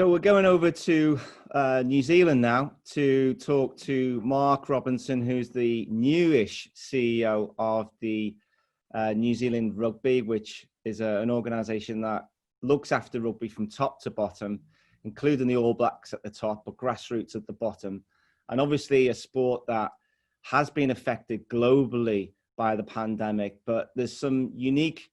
So we're going over to New Zealand now to talk to Mark Robinson, who's the newish CEO of the New Zealand Rugby, which is an organisation that looks after rugby from top to bottom, including the All Blacks at the top, but grassroots at the bottom. And obviously a sport that has been affected globally by the pandemic, but there's a unique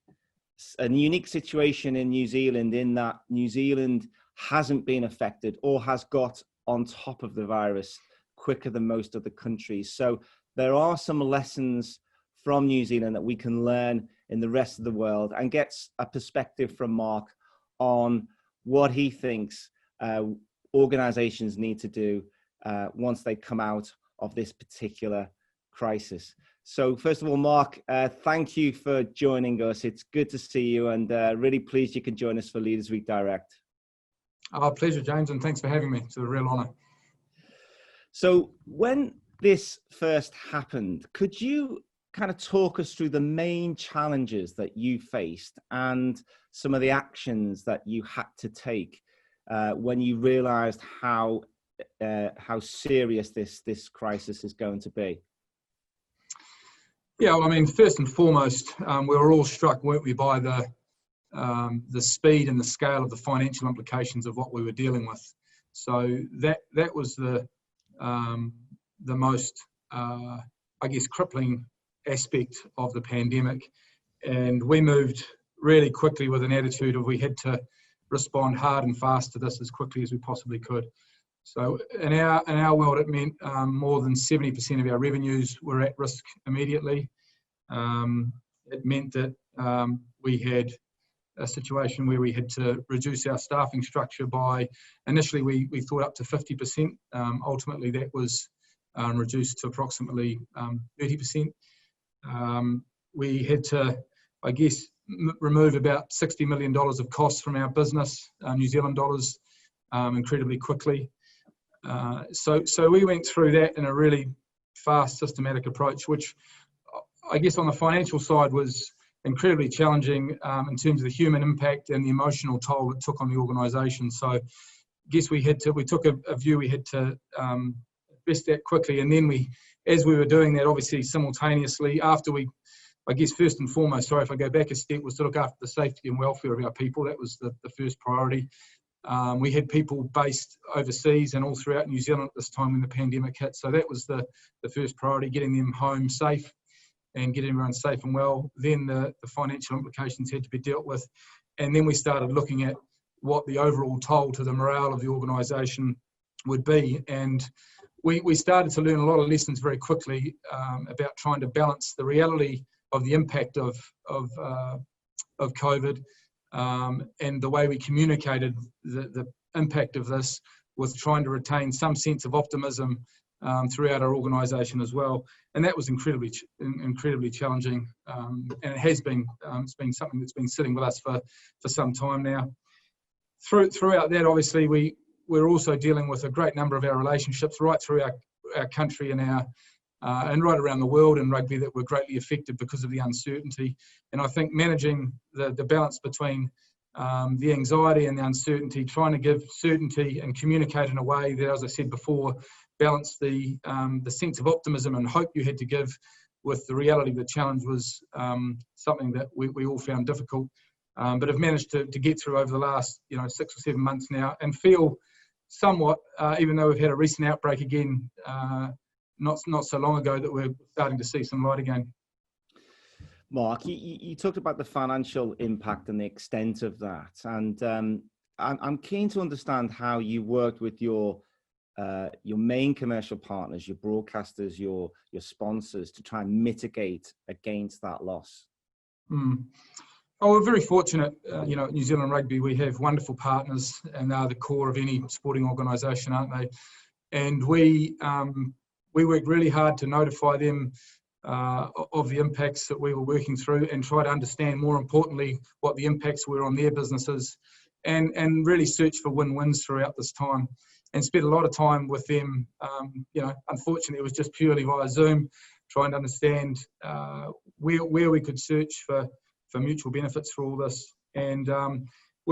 situation in New Zealand in that New Zealand hasn't been affected or has got on top of the virus quicker than most of the countries. So there are some lessons from New Zealand that we can learn in the rest of the world, and get a perspective from Mark on what he thinks organizations need to do once they come out of this particular crisis. So first of all, Mark, thank you for joining us. It's good to see you, and really pleased you can join us for LeadersWeek.direct. Our pleasure, James, and thanks for having me. It's a real honour. So when this first happened, could you kind of talk us through the main challenges that you faced and some of the actions that you had to take when you realised how serious this crisis is going to be? Yeah, well, I mean, first and foremost, we were all struck, weren't we, by the speed and the scale of the financial implications of what we were dealing with. So that was the most, I guess, crippling aspect of the pandemic. And we moved really quickly with an attitude of we had to respond hard and fast to this as quickly as we possibly could. So in our world, it meant more than 70% of our revenues were at risk immediately. It meant that we had a situation where we had to reduce our staffing structure by, initially we thought up to 50%. Ultimately that was reduced to approximately 30%. We had to, I guess, remove about $60 million of costs from our business, New Zealand dollars, incredibly quickly. So we went through that in a really fast, systematic approach, which I guess on the financial side was incredibly challenging in terms of the human impact and the emotional toll it took on the organisation. So I guess we took a view we had to address that quickly, and then as we were doing that, obviously simultaneously, after we, I guess first and foremost, sorry if I go back a step, was to look after the safety and welfare of our people. That was the first priority. We had people based overseas and all throughout New Zealand at this time when the pandemic hit, so that was the first priority, getting them home safe and get everyone safe and well. Then the financial implications had to be dealt with. And then we started looking at what the overall toll to the morale of the organisation would be. And we started to learn a lot of lessons very quickly about trying to balance the reality of the impact of COVID and the way we communicated the impact of this, with trying to retain some sense of optimism throughout our organisation as well. And that was incredibly challenging, and it has been. It's been something that's been sitting with us for some time now. Throughout that, obviously, we're also dealing with a great number of our relationships right through our country and and right around the world in rugby that were greatly affected because of the uncertainty. And I think managing the balance between the anxiety and the uncertainty, trying to give certainty and communicate in a way that, as I said before, balance the sense of optimism and hope you had to give with the reality of the challenge was something that we all found difficult, but have managed to get through over the last 6 or 7 months now, and feel somewhat, even though we've had a recent outbreak again not so long ago, that we're starting to see some light again. Mark, you talked about the financial impact and the extent of that, and I'm keen to understand how you worked with your main commercial partners, your broadcasters, your sponsors, to try and mitigate against that loss. Oh, we're very fortunate, at New Zealand Rugby. We have wonderful partners, and they're the core of any sporting organisation, aren't they? And we worked really hard to notify them of the impacts that we were working through, and try to understand, more importantly, what the impacts were on their businesses, and really search for win-wins throughout this time. And spent a lot of time with them. Unfortunately, it was just purely via Zoom, trying to understand where we could search for mutual benefits for all this. And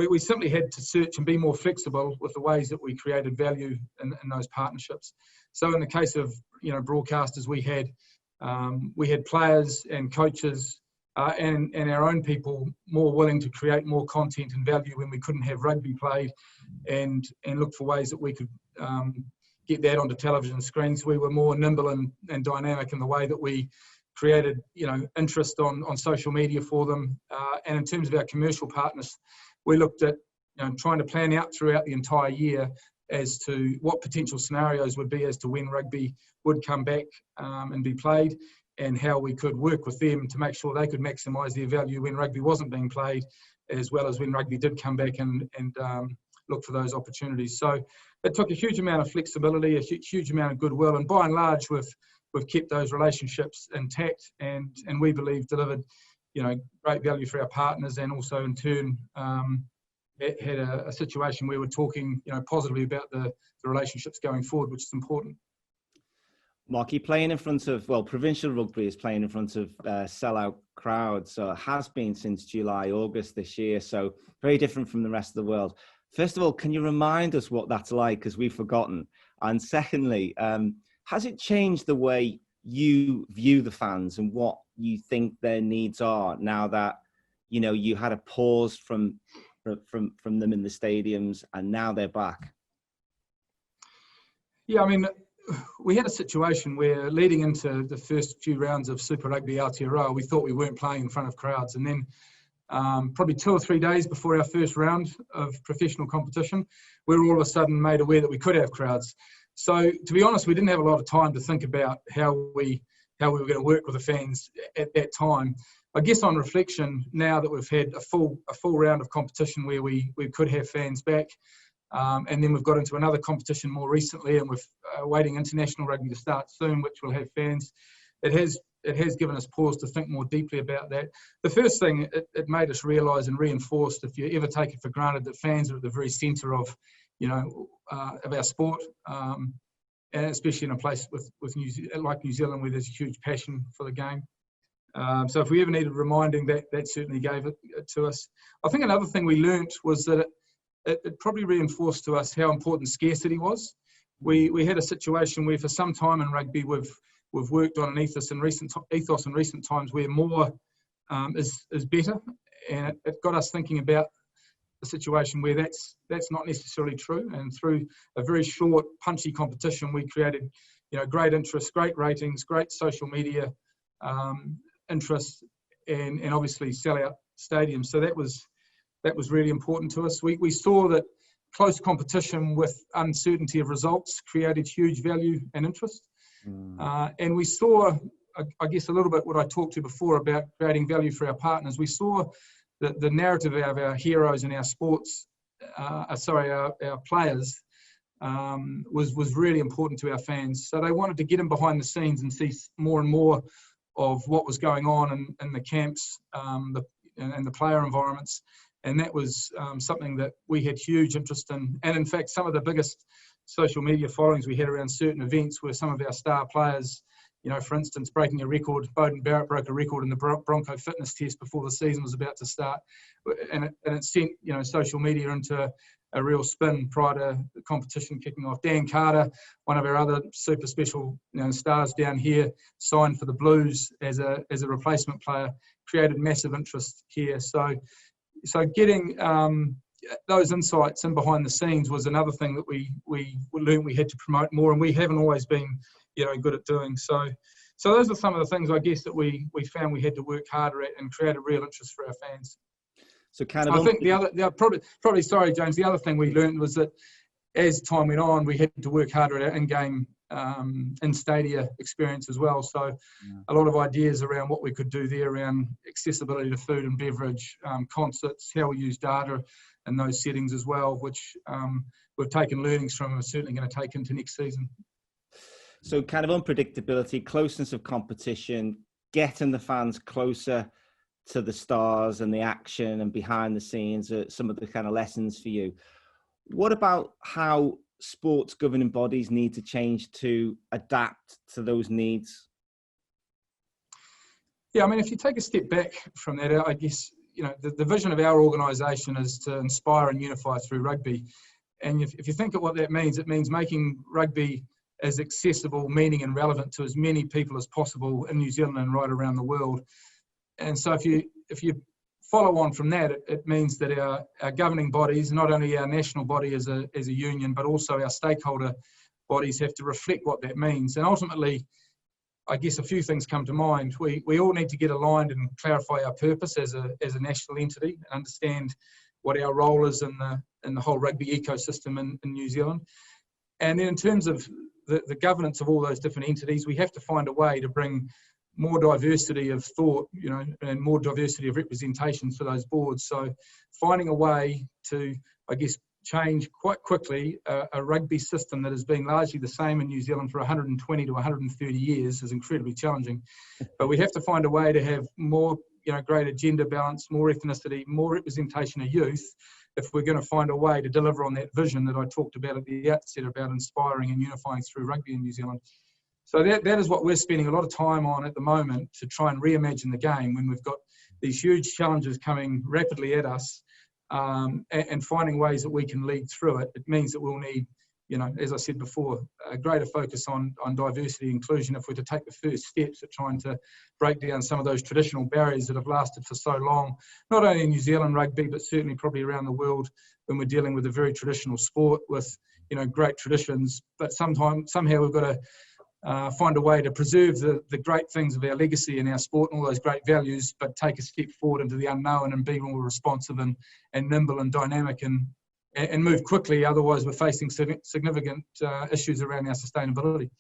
we simply had to search and be more flexible with the ways that we created value in those partnerships. So in the case of broadcasters, we had players and coaches and our own people more willing to create more content and value when we couldn't have rugby played, and look for ways that we could get that onto television screens. We were more nimble and dynamic in the way that we created interest on social media for them. And in terms of our commercial partners, we looked at trying to plan out throughout the entire year as to what potential scenarios would be as to when rugby would come back and be played, and how we could work with them to make sure they could maximise their value when rugby wasn't being played, as well as when rugby did come back and look for those opportunities. So it took a huge amount of flexibility, a huge amount of goodwill, and by and large we've kept those relationships intact, and we believe delivered great value for our partners, and also in turn had a situation where we're talking positively about the relationships going forward, which is important. Mark, you're playing in front of, provincial rugby is playing in front of sellout crowds. So it has been since July, August this year. So very different from the rest of the world. First of all, can you remind us what that's like, because we've forgotten? And secondly, has it changed the way you view the fans and what you think their needs are now that, you had a pause from them in the stadiums and now they're back? Yeah, we had a situation where leading into the first few rounds of Super Rugby Aotearoa, we thought we weren't playing in front of crowds. And then probably 2 or 3 days before our first round of professional competition, we were all of a sudden made aware that we could have crowds. So to be honest, we didn't have a lot of time to think about how we were going to work with the fans at that time. I guess on reflection, now that we've had a full round of competition where we could have fans back, and then we've got into another competition more recently, and we're waiting international rugby to start soon, which will have fans. It has given us pause to think more deeply about that. The first thing it made us realise and reinforced, if you ever take it for granted, that fans are at the very centre of our sport, and especially in a place like New Zealand, where there's a huge passion for the game. So if we ever needed reminding, that certainly gave it to us. I think another thing we learnt was that it probably reinforced to us how important scarcity was. We had a situation where for some time in rugby we've worked on an ethos in recent times where more is better, and it got us thinking about a situation where that's not necessarily true. And through a very short, punchy competition, we created great interest, great ratings, great social media interest, and obviously sell out stadiums. So that was really important to us. We saw that close competition with uncertainty of results created huge value and interest. And we saw, I guess, a little bit what I talked to before about creating value for our partners. We saw that the narrative of our heroes and our our players was really important to our fans. So they wanted to get in behind the scenes and see more and more of what was going on in the camps and the player environments. And that was something that we had huge interest in. And in fact, some of the biggest social media followings we had around certain events were some of our star players, for instance, breaking a record. Beauden Barrett broke a record in the Bronco fitness test before the season was about to start. And it sent, social media into a real spin prior to the competition kicking off. Dan Carter, one of our other super special stars down here, signed for the Blues as a replacement player, created massive interest here. So getting those insights in behind the scenes was another thing that we learned we had to promote more, and we haven't always been good at doing. So those are some of the things, I guess, that we found we had to work harder at and create a real interest for our fans. So kind of, I think the other probably sorry, James, the other thing we learned was that as time went on, we had to work harder at our in-game in-stadia experience as well. So a lot of ideas around what we could do there around accessibility to food and beverage, concerts, how we use data in those settings as well, which we've taken learnings from and are certainly going to take into next season. So kind of unpredictability, closeness of competition, getting the fans closer to the stars and the action and behind the scenes are some of the kind of lessons for you. What about how sports governing bodies need to change to adapt to those needs? Yeah, if you take a step back from that, I guess, the vision of our organisation is to inspire and unify through rugby. And if you think of what that means, it means making rugby as accessible, meaning and relevant to as many people as possible in New Zealand and right around the world. And so if you follow on from that, it means that our governing bodies, not only our national body as a union, but also our stakeholder bodies have to reflect what that means. And ultimately, I guess a few things come to mind. We all need to get aligned and clarify our purpose as a national entity and understand what our role is in the whole rugby ecosystem in New Zealand. And then in terms of the governance of all those different entities, we have to find a way to bring more diversity of thought, and more diversity of representation for those boards. So finding a way to, I guess, change quite quickly a rugby system that has been largely the same in New Zealand for 120 to 130 years is incredibly challenging. But we have to find a way to have more, greater gender balance, more ethnicity, more representation of youth, if we're going to find a way to deliver on that vision that I talked about at the outset about inspiring and unifying through rugby in New Zealand. So that is what we're spending a lot of time on at the moment, to try and reimagine the game when we've got these huge challenges coming rapidly at us, and finding ways that we can lead through it. It means that we'll need, as I said before, a greater focus on diversity and inclusion if we're to take the first steps at trying to break down some of those traditional barriers that have lasted for so long, not only in New Zealand rugby, but certainly probably around the world, when we're dealing with a very traditional sport with, great traditions. But somehow we've got to find a way to preserve the great things of our legacy and our sport and all those great values, but take a step forward into the unknown and be more responsive and nimble and dynamic and move quickly. Otherwise, we're facing significant issues around our sustainability.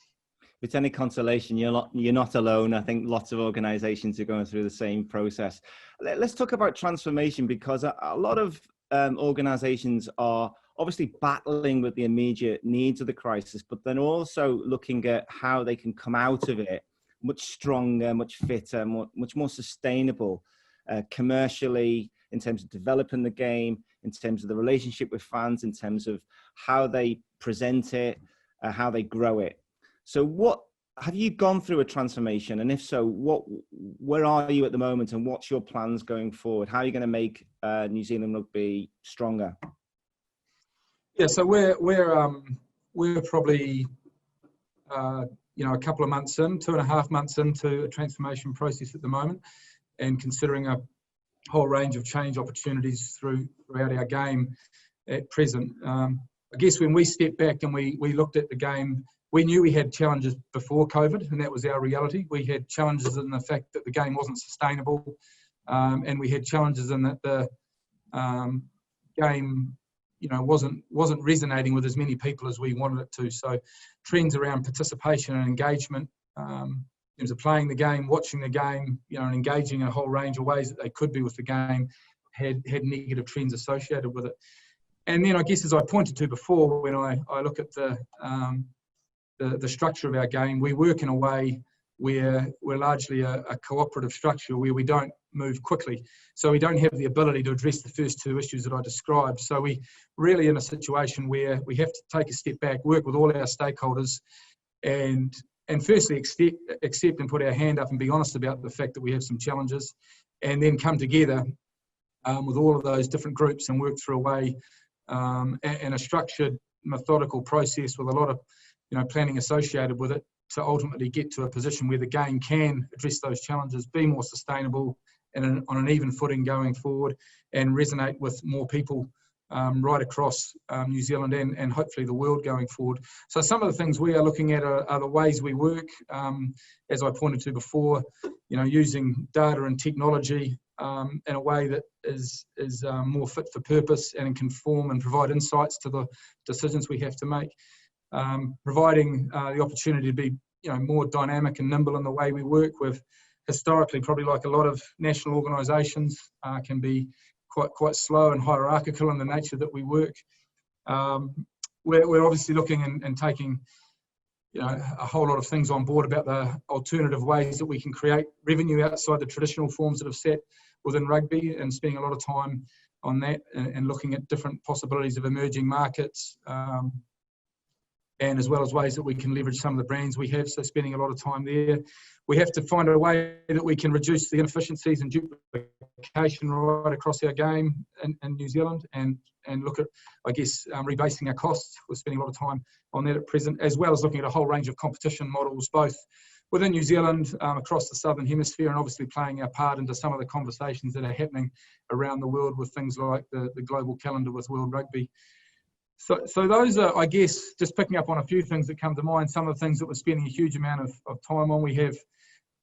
If it's any consolation, you're not alone. I think lots of organisations are going through the same process. Let's talk about transformation, because a lot of organisations are obviously battling with the immediate needs of the crisis, but then also looking at how they can come out of it much stronger, much fitter, much more sustainable, commercially, in terms of developing the game, in terms of the relationship with fans, in terms of how they present it, how they grow it. So what have you gone through a transformation? And if so, where are you at the moment, and what's your plans going forward? How are you going to make New Zealand rugby stronger? Yeah, so we're probably a couple of months in, 2.5 months into a transformation process at the moment, and considering a whole range of change opportunities throughout our game at present. I guess when we stepped back and we looked at the game, we knew we had challenges before COVID, and that was our reality. We had challenges in the fact that the game wasn't sustainable, and we had challenges in that the game wasn't resonating with as many people as we wanted it to. So trends around participation and engagement, in terms of playing the game, watching the game, and engaging in a whole range of ways that they could be with the game, had negative trends associated with it. And then I guess, as I pointed to before, when I look at the structure of our game, we work in a way where we're largely a cooperative structure where we don't move quickly. So we don't have the ability to address the first two issues that I described. So we really in a situation where we have to take a step back, work with all our stakeholders, and firstly accept and put our hand up and be honest about the fact that we have some challenges, and then come together with all of those different groups and work through a way and a structured, methodical process with a lot of planning associated with it, to ultimately get to a position where the game can address those challenges, be more sustainable and on an even footing going forward, and resonate with more people right across New Zealand and hopefully the world going forward. So some of the things we are looking at are the ways we work, as I pointed to before, using data and technology in a way that is more fit for purpose and can form and provide insights to the decisions we have to make. Providing the opportunity to be more dynamic and nimble in the way we work. With historically, probably like a lot of national organisations, can be quite slow and hierarchical in the nature that we work. We're obviously looking and taking a whole lot of things on board about the alternative ways that we can create revenue outside the traditional forms that have sat within rugby, and spending a lot of time on that and looking at different possibilities of emerging markets. and as well as ways that we can leverage some of the brands we have, so spending a lot of time there. We have to find a way that we can reduce the inefficiencies and duplication right across our game in New Zealand, and look at, I guess, rebasing our costs. We're spending a lot of time on that at present, as well as looking at a whole range of competition models, both within New Zealand, across the Southern Hemisphere, and obviously playing our part into some of the conversations that are happening around the world with things like the global calendar with World Rugby. So those are, I guess, just picking up on a few things that come to mind, some of the things that we're spending a huge amount of time on. We have,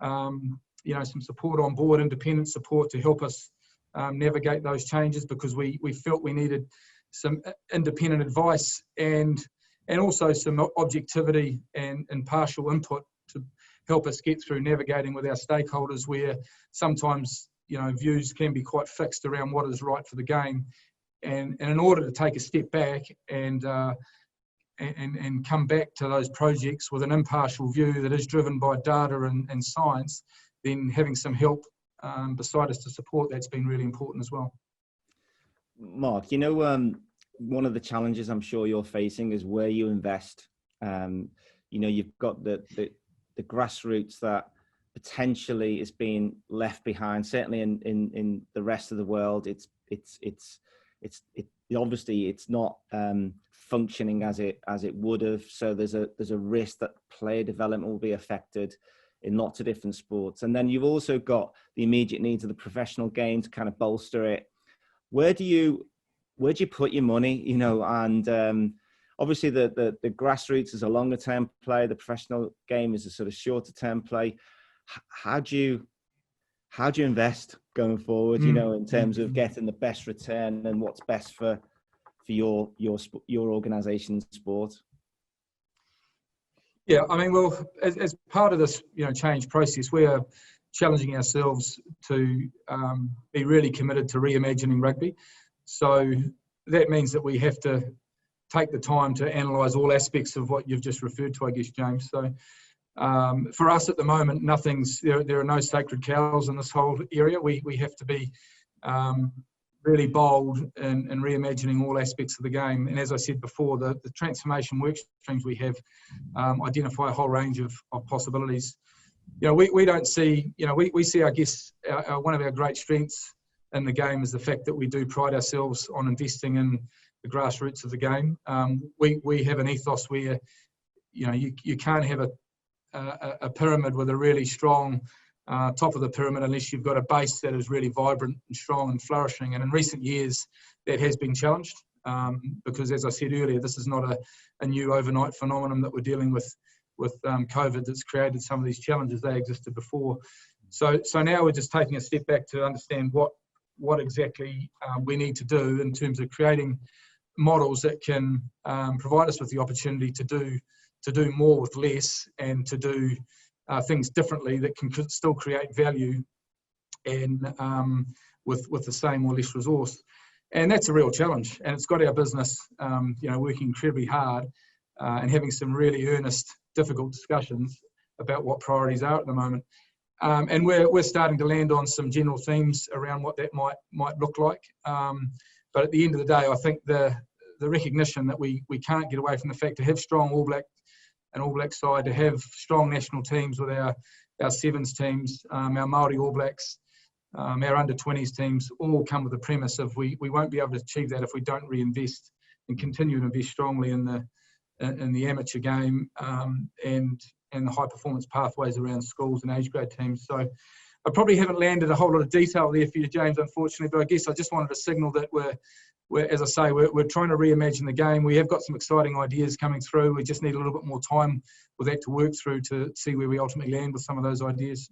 some support on board, independent support to help us navigate those changes, because we felt we needed some independent advice and also some objectivity and partial input to help us get through navigating with our stakeholders, where sometimes, views can be quite fixed around what is right for the game. And in order to take a step back and come back to those projects with an impartial view that is driven by data and science, then having some help beside us to support that's been really important as well. Mark, one of the challenges I'm sure you're facing is where you invest. You've got the grassroots that potentially is being left behind. Certainly in the rest of the world, it's obviously it's not functioning as it would have. So there's a risk that player development will be affected in lots of different sports. And then you've also got the immediate needs of the professional game to kind of bolster it. Where do you put your money? And obviously the grassroots is a longer term play. The professional game is a sort of shorter term play. How do you invest going forward, in terms of getting the best return and what's best for your organization's sport? Yeah, well, as part of this, change process, we are challenging ourselves to be really committed to reimagining rugby. So that means that we have to take the time to analyse all aspects of what you've just referred to, I guess, James. So for us at the moment, there are no sacred cows in this whole area. We have to be really bold in reimagining all aspects of the game. And as I said before, the transformation work streams we have identify a whole range of possibilities. We don't see, we see, I guess, one of our great strengths in the game is the fact that we do pride ourselves on investing in the grassroots of the game. We have an ethos where, you can't have a pyramid with a really strong top of the pyramid unless you've got a base that is really vibrant and strong and flourishing. And in recent years, that has been challenged because, as I said earlier, this is not a new overnight phenomenon that we're dealing with COVID that's created some of these challenges. They existed before. So now we're just taking a step back to understand what exactly we need to do in terms of creating models that can provide us with the opportunity to do more with less, and to do things differently that can still create value and with the same or less resource. And that's a real challenge, and it's got our business working incredibly hard and having some really earnest, difficult discussions about what priorities are at the moment. And we're starting to land on some general themes around what that might look like. But at the end of the day, I think the recognition that we can't get away from the fact to have strong All Black side, to have strong national teams with our sevens teams, our Māori All Blacks, our under-20s teams, all come with the premise of we won't be able to achieve that if we don't reinvest and continue to invest strongly in the amateur game and the high performance pathways around schools and age grade teams. So I probably haven't landed a whole lot of detail there for you, James, unfortunately, but I guess I just wanted to signal that we're, as I say, we're trying to reimagine the game. We have got some exciting ideas coming through. We just need a little bit more time with that to work through to see where we ultimately land with some of those ideas.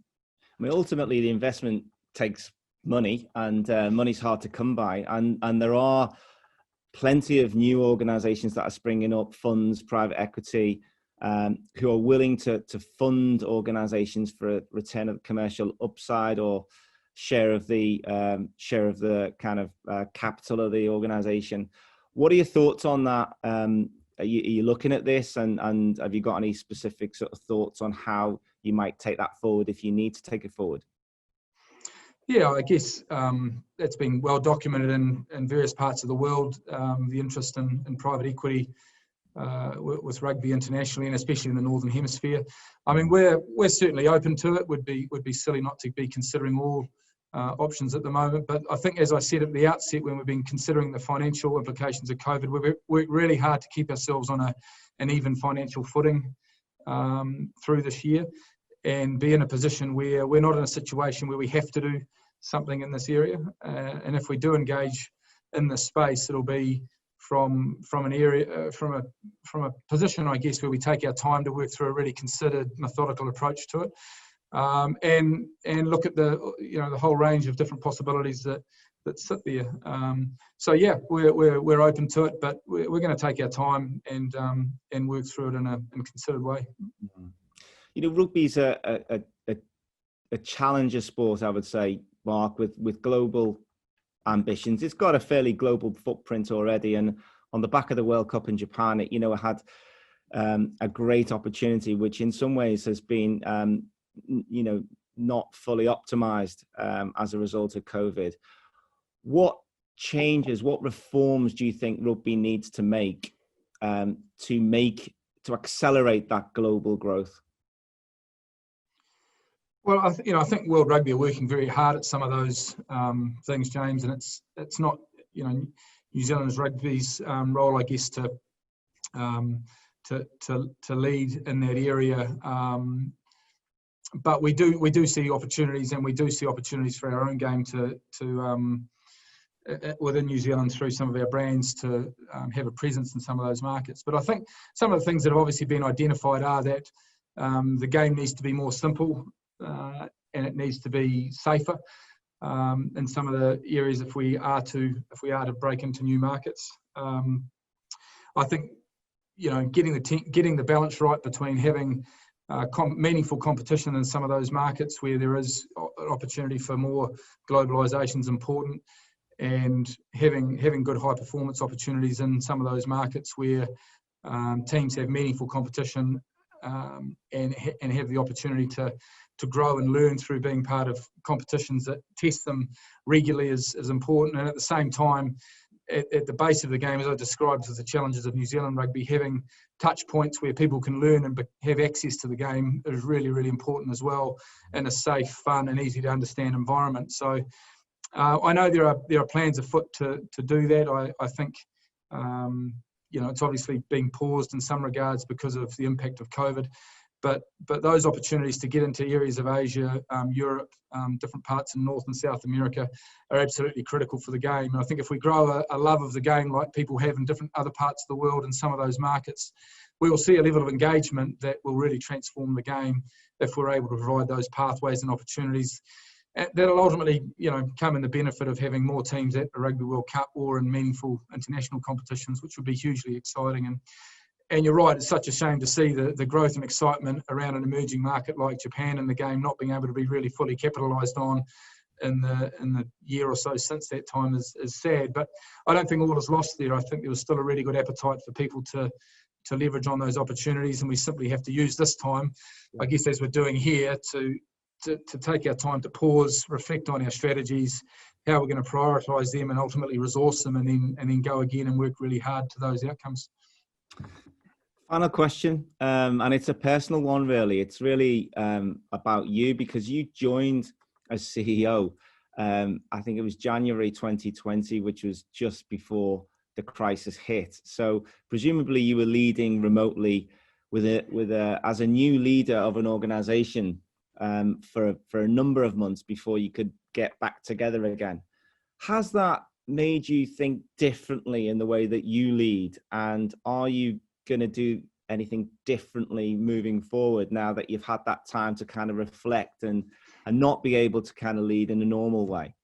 I mean, ultimately, the investment takes money, and money's hard to come by. And there are plenty of new organisations that are springing up, funds, private equity, who are willing to fund organisations for a return of commercial upside or share of the kind of capital of the organisation. What are your thoughts on that? Are you looking at this, and have you got any specific sort of thoughts on how you might take that forward if you need to take it forward? Yeah, I guess that's been well documented in various parts of the world, the interest in private equity with rugby internationally, and especially in the Northern Hemisphere. I mean, we're certainly open to it. Would be silly not to be considering all options at the moment. But I think, as I said at the outset, when we've been considering the financial implications of COVID, we've worked really hard to keep ourselves on an even financial footing through this year, and be in a position where we're not in a situation where we have to do something in this area. And if we do engage in this space, it'll be from an area, from a position, I guess, where we take our time to work through a really considered, methodical approach to it, and look at the whole range of different possibilities that sit there. So yeah, we're open to it, but we're going to take our time and work through it in a considered way. You know, rugby's a challenger sport, I would say, Mark, with global ambitions. It's got a fairly global footprint already, and on the back of the World Cup in Japan, it had a great opportunity, which in some ways has been not fully optimized as a result of COVID. What changes, what reforms do you think rugby needs to make to accelerate that global growth? Well, I think World Rugby are working very hard at some of those things, James, and it's not New Zealand's rugby's role, I guess, to lead in that area. But we do see opportunities, and we do see opportunities for our own game to within New Zealand through some of our brands to have a presence in some of those markets. But I think some of the things that have obviously been identified are that the game needs to be more simple. And it needs to be safer in some of the areas if we are to break into new markets. I think getting the balance right between having meaningful competition in some of those markets where there is an opportunity for more globalisation is important, and having good high performance opportunities in some of those markets where teams have meaningful competition and have the opportunity to grow and learn through being part of competitions that test them regularly is important. And at the same time, at the base of the game, as I described as the challenges of New Zealand rugby, having touch points where people can learn and have access to the game is really, really important as well, in a safe, fun and easy to understand environment. So I know there are plans afoot to do that. I think it's obviously being paused in some regards because of the impact of COVID. But those opportunities to get into areas of Asia, Europe, different parts in North and South America are absolutely critical for the game. And I think if we grow a love of the game like people have in different other parts of the world in some of those markets, we will see a level of engagement that will really transform the game if we're able to provide those pathways and opportunities. That'll ultimately, come in the benefit of having more teams at the Rugby World Cup or in meaningful international competitions, which would be hugely exciting. And you're right, it's such a shame to see the growth and excitement around an emerging market like Japan and the game not being able to be really fully capitalised on in the year or so since that time is sad. But I don't think all is lost there. I think there was still a really good appetite for people to leverage on those opportunities, and we simply have to use this time, I guess, as we're doing here, to take our time to pause, reflect on our strategies, how we're going to prioritise them and ultimately resource them, and then go again and work really hard to those outcomes. Final question, and it's a personal one, really. It's really about you, because you joined as CEO, I think it was January 2020, which was just before the crisis hit. So presumably you were leading remotely as a new leader of an organisation for a number of months before you could get back together again. Has that made you think differently in the way that you lead, and are you going to do anything differently moving forward now that you've had that time to kind of reflect and not be able to kind of lead in a normal way?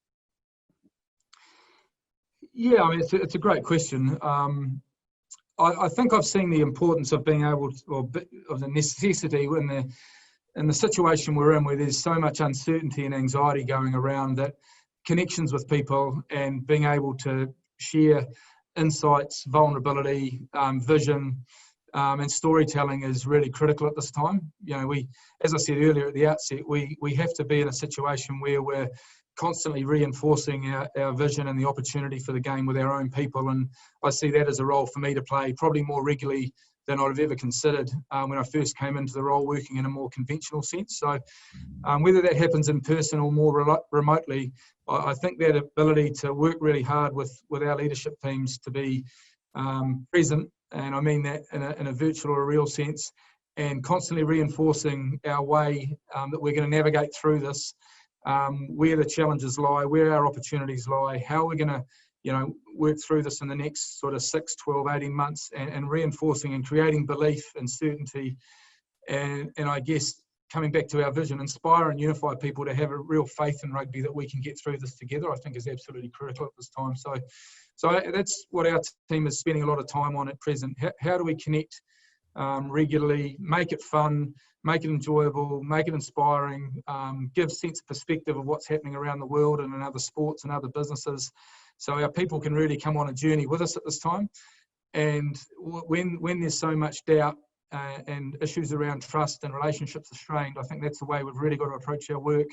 Yeah, I mean, it's a great question. I think I've seen the importance of being able to, or of the necessity in the situation we're in, where there's so much uncertainty and anxiety going around, that connections with people and being able to share insights, vulnerability, vision and storytelling is really critical at this time. You know, as I said earlier at the outset, we have to be in a situation where we're constantly reinforcing our vision and the opportunity for the game with our own people, and I see that as a role for me to play probably more regularly than I'd have ever considered when I first came into the role, working in a more conventional sense. So whether that happens in person or more remotely, I think that ability to work really hard with our leadership teams to be present, and I mean that in a virtual or a real sense, and constantly reinforcing our way that we're going to navigate through this, where the challenges lie, where our opportunities lie, how we're going to work through this in the next sort of 6, 12, 18 months, and reinforcing and creating belief and certainty, and I guess coming back to our vision, inspire and unify people to have a real faith in rugby that we can get through this together, I think is absolutely critical at this time. So that's what our team is spending a lot of time on at present. How do we connect regularly, make it fun, make it enjoyable, make it inspiring, give sense of perspective of what's happening around the world and in other sports and other businesses, so our people can really come on a journey with us at this time. And when there's so much doubt and issues around trust and relationships are strained, I think that's the way we've really got to approach our work,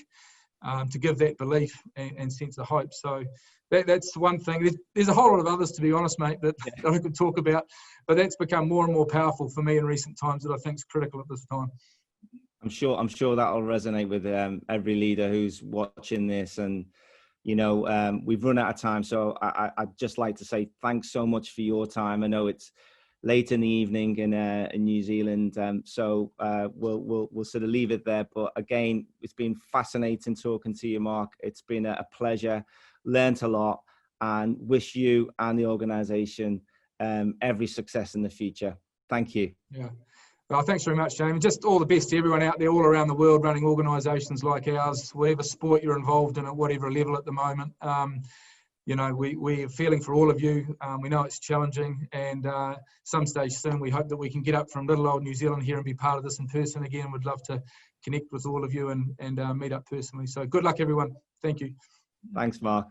to give that belief and sense of hope. So that's one thing. There's a whole lot of others, to be honest, mate, that I could talk about, but that's become more and more powerful for me in recent times that I think is critical at this time. I'm sure that'll resonate with every leader who's watching this. And we've run out of time, so I'd just like to say thanks so much for your time. I know it's late in the evening in New Zealand, so we'll sort of leave it there. But again, it's been fascinating talking to you, Mark. It's been a pleasure. Learned a lot, and wish you and the organisation every success in the future. Thank you. Yeah. Well, thanks very much, Jamie. Just all the best to everyone out there all around the world running organisations like ours, whatever sport you're involved in at whatever level at the moment. We're feeling for all of you. We know it's challenging, and some stage soon we hope that we can get up from little old New Zealand here and be part of this in person again. We'd love to connect with all of you and meet up personally. So good luck, everyone. Thank you. Thanks, Mark.